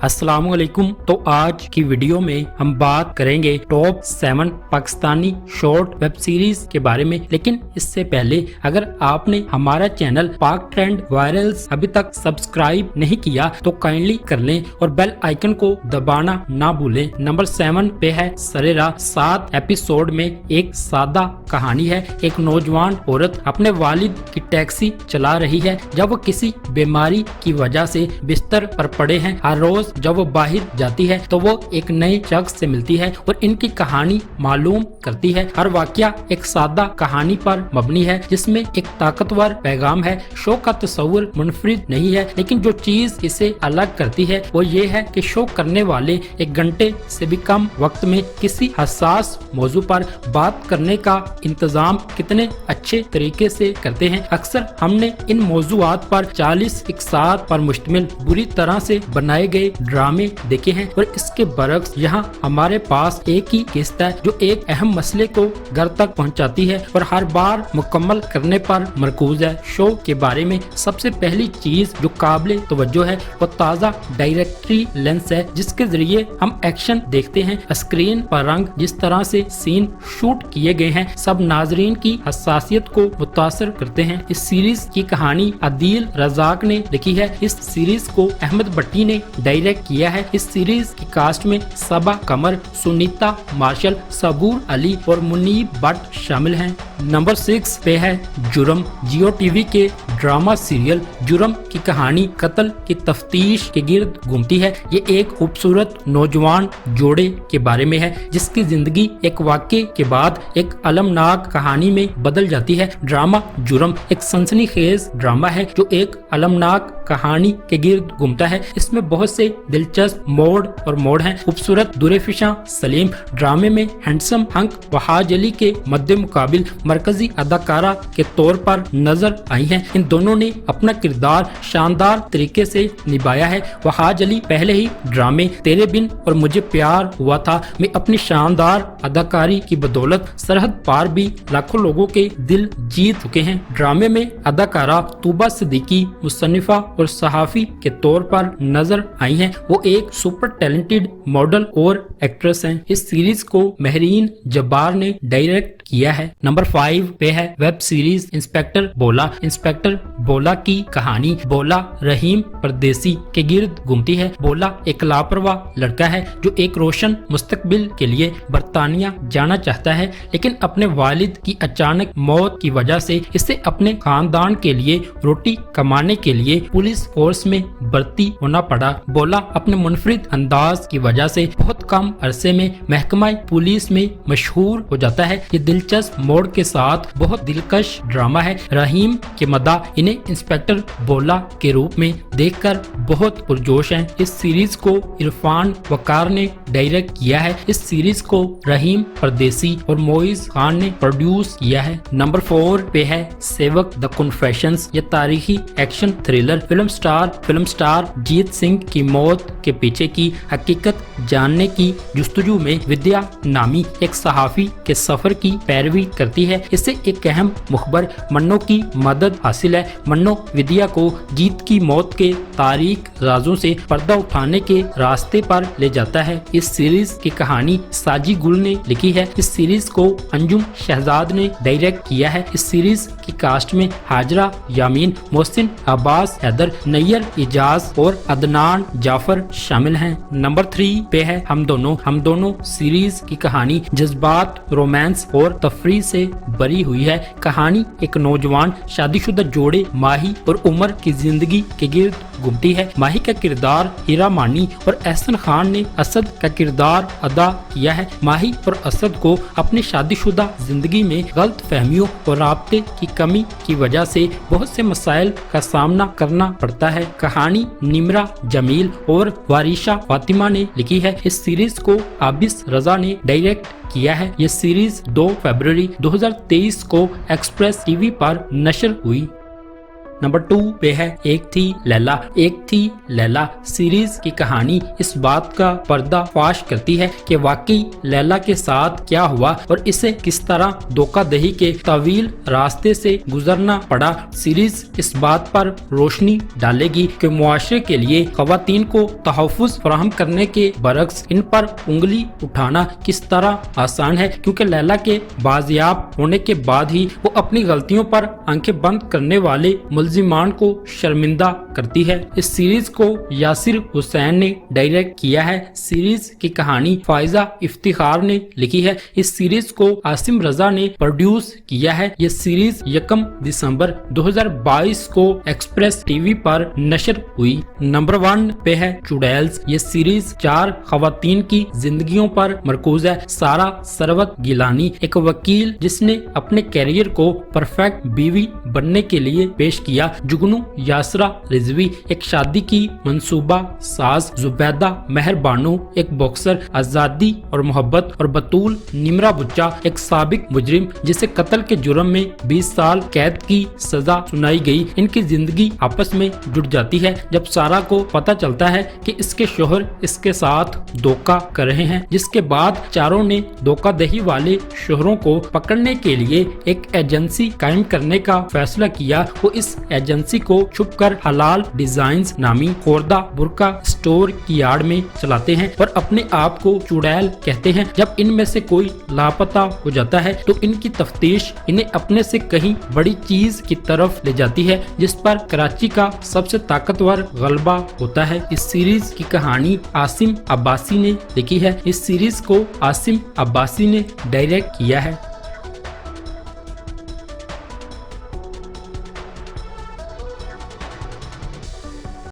अस्सलाम वालेकुम। तो आज की वीडियो में हम बात करेंगे top 7 Pakistani short web series के बारे में। लेकिन इससे पहले अगर आपने हमारा चैनल पाक ट्रेंड वायरल्स अभी तक सब्सक्राइब नहीं किया तो काइंडली कर लें और बेल आइकन को दबाना ना भूलें। नंबर 7 पे है सरेरा। 7 एपिसोड में एक सादा कहानी है। एक नौजवान औरत अपने वालिद की टैक्सी चला रही है जब वो किसी बीमारी की वजह से बिस्तर पर पड़े हैं। हर रोज जब वो बाहर जाती है तो वो एक नए शख्स से मिलती है और इनकी कहानी मालूम करती है। हर वाकया एक सादा कहानी पर मबनी है जिसमें एक ताकतवर पैगाम है। शो का तस्वुर मुनफरिद नहीं है, लेकिन जो चीज इसे अलग करती है वो ये है कि शो करने वाले 1 घंटे से भी कम वक्त में किसी हसास मौजू पर बात करने का इंतजाम कितने अच्छे तरीके से करते हैं। अक्सर हमने इन मौजूआत पर 40 इकसार पर मुश्तमिल बुरी तरह से बनाए गए ड्रामे देखे हैं और इसके बरक्स यहाँ हमारे पास एक ही किस्त है जो एक अहम मसले को घर तक पहुँचाती है और हर बार मुकम्मल करने पर मरकूज है। शो के बारे में सबसे पहली चीज जो काबिल तवज्जो है वो ताज़ा डायरेक्टरी लेंस है जिसके जरिए हम एक्शन देखते हैं। स्क्रीन पर रंग जिस तरह से सीन शूट किए गए हैं सब नाजरीन की हसासियत को मुतासर करते हैं। इस सीरीज की कहानी आदिल रजाक ने लिखी है। इस सीरीज को अहमद भट्टी ने डायरेक्ट किया है। इस सीरीज की कास्ट में सबा कमर, सुनीता मार्शल, सबूर अली और मुनीब भट्ट शामिल हैं। नंबर 6 पे है जुर्म। जियो टीवी के ड्रामा सीरियल जुर्म की कहानी कत्ल की तफ्तीश के गिर्द घूमती है। ये एक खूबसूरत नौजवान जोड़े के बारे में है जिसकी जिंदगी एक वाक़े के बाद एक अलमनाक कहानी में बदल जाती है। ड्रामा जुर्म एक सनसनीखेज ड्रामा है जो एक अलमनाक कहानी के गिर्द घूमता है। इसमें बहुत से दिलचस्प मोड़ हैं। खूबसूरत दुरेफिशा सलीम ड्रामे में हैंडसम हंक वहाज अली के मद्दे मुकाबिल मरकजी अदाकारा के तौर पर नजर आई हैं। इन दोनों ने अपना किरदार शानदार तरीके से निभाया है। वहाज अली पहले ही ड्रामे तेरे बिन और मुझे प्यार हुआ था में अपनी शानदार अदाकारी की बदौलत सरहद पार भी लाखों लोगों के दिल जीत चुके हैं। ड्रामे में अदाकारा तूबा सिद्दीकी मुसन्निफा और सहाफी के तौर पर नजर आई हैं। वो एक सुपर टैलेंटेड मॉडल और एक्ट्रेस हैं। इस सीरीज को महरीन जब्बार ने डायरेक्ट किया है। नंबर 5 पे है वेब सीरीज इंस्पेक्टर बोला। इंस्पेक्टर बोला की कहानी बोला रहीम परदेसी के गिर्द घूमती है। बोला एक लापरवाह लड़का है जो एक रोशन मुस्तकबिल के लिए बरतानिया जाना चाहता है, लेकिन अपने वालिद की अचानक मौत की वजह से इसे अपने खानदान के लिए रोटी कमाने के लिए पुलिस फोर्स में भर्ती होना पड़ा। बोला अपने मुनफरिद अंदाज की वजह से बहुत कम अरसे में महकमा पुलिस में मशहूर हो जाता है। ये दिलचस्प मोड़ के साथ बहुत दिलकश ड्रामा है। रहीम के मदा इन्हें इंस्पेक्टर बोला के रूप में देखकर बहुत पुरजोश हैं। इस सीरीज को इरफान वकार ने डायरेक्ट किया है। इस सीरीज को रहीम परदेसी और मोइज खान ने प्रोड्यूस किया है। नंबर 4 पे है सेवक द कन्फेशंस। ये तारीखी एक्शन थ्रिलर फिल्म स्टार जीत सिंह की मौत के पीछे की हकीकत जानने की जुस्तजू में विद्या नामी एक सहाफी के सफर की पैरवी करती है। इसे एक अहम मुखबर मन्नो की मदद हासिल है। मन्नो विद्या को जीत की मौत के तारीख राजों से पर्दा उठाने के रास्ते पर ले जाता है। इस सीरीज की कहानी साजी गुल ने लिखी है। इस सीरीज को अंजुम शहजाद ने डायरेक्ट किया है। इस सीरीज की कास्ट में हाजरा यामीन, मोहसिन अब्बास हैदर, नैयर इजाज और अदनान जाफर शामिल हैं। नंबर 3 पे है हम दोनों सीरीज की कहानी जज्बात, रोमांस और तफरी से भरी हुई है। कहानी एक नौजवान शादीशुदा जोड़े माही और उमर की जिंदगी के गिर्द घूमती है। माही का किरदार हीरा मानी और एहसन खान ने असद का किरदार अदा किया है। माही और असद को अपनी शादीशुदा जिंदगी में गलत फहमियों और राब्ते की कमी की वजह से बहुत से मसाइल का सामना करना पड़ता है। कहानी निमरा जमील और वारिशा फातिमा ने लिखी है। इस सीरीज को आबिस रजा ने डायरेक्ट किया है। ये सीरीज 2 फरवरी 2023 को एक्सप्रेस टीवी पर नशर हुई। नंबर 2 पे है एक थी लैला। एक थी लैला सीरीज की कहानी इस बात का पर्दाफाश करती है कि वाकई लैला के साथ क्या हुआ और इसे किस तरह धोखाधड़ी के तवील रास्ते से गुजरना पड़ा। सीरीज इस बात पर रोशनी डालेगी कि मुआशरे के लिए खवातीन को तहफ़्फ़ुज़ फराहम करने के बरक्स इन पर उंगली उठाना किस तरह आसान है, क्योंकि लैला के बाजियाब होने के बाद ही वो अपनी गलतियों पर आंखें बंद करने वाले मुल्जिमान को शर्मिंदा करती है। इस सीरीज को यासिर हुसैन ने डायरेक्ट किया है। सीरीज की कहानी फाइजा इफ्तिखार ने लिखी है। इस सीरीज को आसिम रजा ने प्रोड्यूस किया है। ये सीरीज 1 दिसंबर 2022 को एक्सप्रेस टीवी पर नशर हुई। नंबर 1 पे है चुड़ैल्स। ये सीरीज 4 खवातीन की जिंदगियों पर मरकूज है। सारा सरवत गिलानी एक वकील जिसने अपने कैरियर को परफेक्ट बीवी बनने के लिए पेश किया। जुगनू यासरा रिजवी एक शादी की मंसूबा साज। जुबैदा मेहरबानो एक बॉक्सर। आजादी और मोहब्बत और बतूल निमरा बुच्चा एक साबिक मुजरिम जिसे कत्ल के जुर्म में 20 साल कैद की सजा सुनाई गई। इनकी जिंदगी आपस में जुड़ जाती है जब सारा को पता चलता है कि इसके शोहर इसके साथ धोखा कर रहे हैं, जिसके बाद चारों ने धोखाधड़ी वाले शोहरों को पकड़ने के लिए एक एजेंसी कायम करने का फैसला किया। वो इस एजेंसी को छुपकर हलाल डिजाइन्स नामी खोरदा बुरका स्टोर की यार्ड में चलाते हैं और अपने आप को चुड़ैल कहते हैं। जब इनमें से कोई लापता हो जाता है तो इनकी तफ्तीश इन्हें अपने से कहीं बड़ी चीज की तरफ ले जाती है, जिस पर कराची का सबसे ताकतवर गलबा होता है। इस सीरीज की कहानी आसिम अब्बासी ने लिखी है। इस सीरीज को आसिम अब्बासी ने डायरेक्ट किया है।